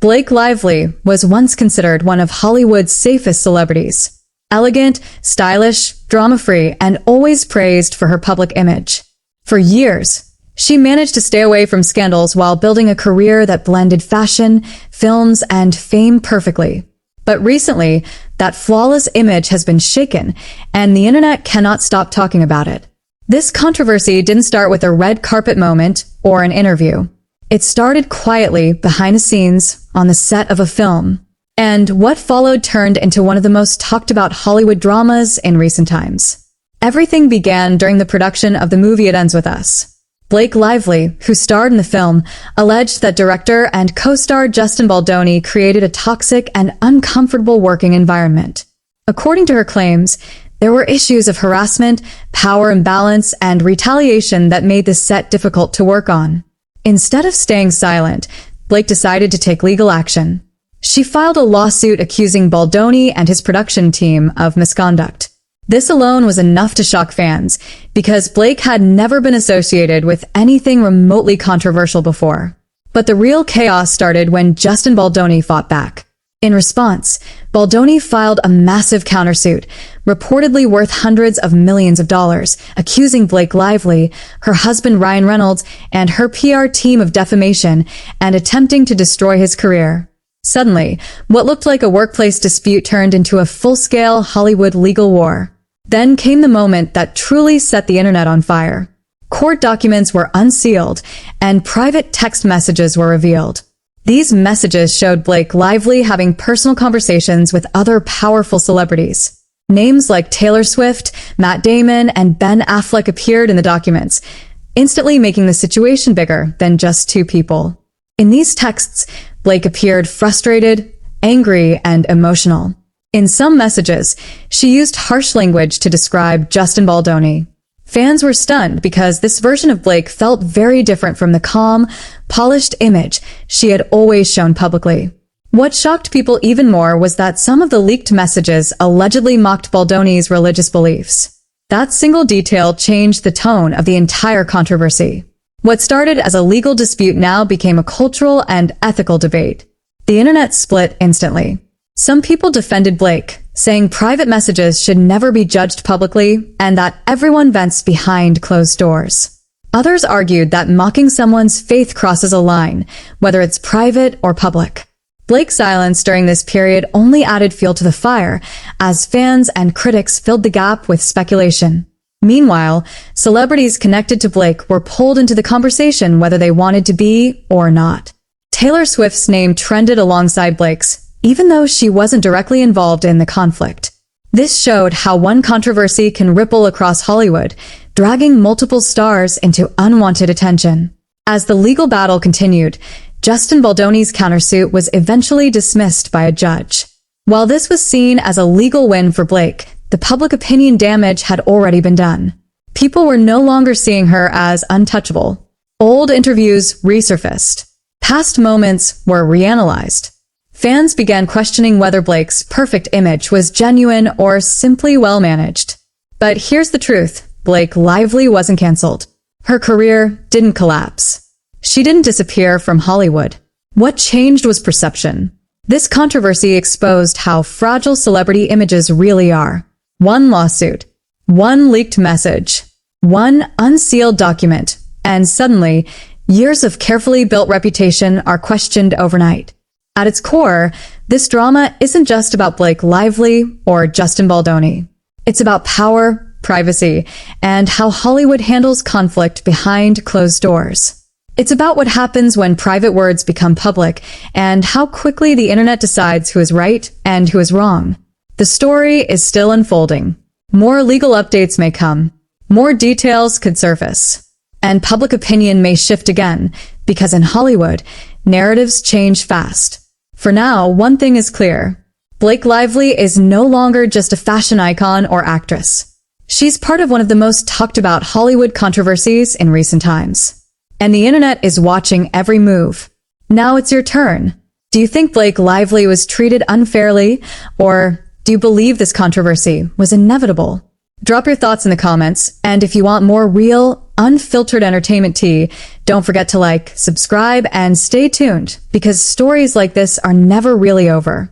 Blake Lively was once considered one of Hollywood's safest celebrities. Elegant, stylish, drama-free, and always praised for her public image. For years, she managed to stay away from scandals while building a career that blended fashion, films, and fame perfectly. But recently, that flawless image has been shaken, and the internet cannot stop talking about it. This controversy didn't start with a red carpet moment or an interview. It started quietly behind the scenes on the set of a film. And what followed turned into one of the most talked about Hollywood dramas in recent times. Everything began during the production of the movie It Ends With Us. Blake Lively, who starred in the film, alleged that director and co-star Justin Baldoni created a toxic and uncomfortable working environment. According to her claims, there were issues of harassment, power imbalance, and retaliation that made the set difficult to work on. Instead of staying silent, Blake decided to take legal action. She filed a lawsuit accusing Baldoni and his production team of misconduct. This alone was enough to shock fans, because Blake had never been associated with anything remotely controversial before. But the real chaos started when Justin Baldoni fought back. In response, Baldoni filed a massive countersuit, reportedly worth hundreds of millions of dollars, accusing Blake Lively, her husband Ryan Reynolds, and her PR team of defamation and attempting to destroy his career. Suddenly, what looked like a workplace dispute turned into a full-scale Hollywood legal war. Then came the moment that truly set the internet on fire. Court documents were unsealed, and private text messages were revealed. These messages showed Blake Lively having personal conversations with other powerful celebrities. Names like Taylor Swift, Matt Damon, and Ben Affleck appeared in the documents, instantly making the situation bigger than just two people. In these texts, Blake appeared frustrated, angry, and emotional. In some messages, she used harsh language to describe Justin Baldoni. Fans were stunned because this version of Blake felt very different from the calm, polished image she had always shown publicly. What shocked people even more was that some of the leaked messages allegedly mocked Baldoni's religious beliefs. That single detail changed the tone of the entire controversy. What started as a legal dispute now became a cultural and ethical debate. The internet split instantly. Some people defended Blake, saying private messages should never be judged publicly and that everyone vents behind closed doors. Others argued that mocking someone's faith crosses a line, whether it's private or public. Blake's silence during this period only added fuel to the fire, as fans and critics filled the gap with speculation. Meanwhile, celebrities connected to Blake were pulled into the conversation whether they wanted to be or not. Taylor Swift's name trended alongside Blake's, even though she wasn't directly involved in the conflict. This showed how one controversy can ripple across Hollywood, dragging multiple stars into unwanted attention. As the legal battle continued, Justin Baldoni's countersuit was eventually dismissed by a judge. While this was seen as a legal win for Blake, the public opinion damage had already been done. People were no longer seeing her as untouchable. Old interviews resurfaced. Past moments were reanalyzed. Fans began questioning whether Blake's perfect image was genuine or simply well-managed. But here's the truth. Blake Lively wasn't canceled. Her career didn't collapse. She didn't disappear from Hollywood. What changed was perception. This controversy exposed how fragile celebrity images really are. One lawsuit, one leaked message, one unsealed document, and suddenly, years of carefully built reputation are questioned overnight. At its core, this drama isn't just about Blake Lively or Justin Baldoni. It's about power, privacy, and how Hollywood handles conflict behind closed doors. It's about what happens when private words become public and how quickly the internet decides who is right and who is wrong. The story is still unfolding. More legal updates may come. More details could surface. And public opinion may shift again, because in Hollywood, narratives change fast. For now, one thing is clear. Blake Lively is no longer just a fashion icon or actress. She's part of one of the most talked about Hollywood controversies in recent times. And the internet is watching every move. Now it's your turn. Do you think Blake Lively was treated unfairly, or do you believe this controversy was inevitable? Drop your thoughts in the comments, and if you want more real, unfiltered entertainment tea, don't forget to like, subscribe, and stay tuned, because stories like this are never really over.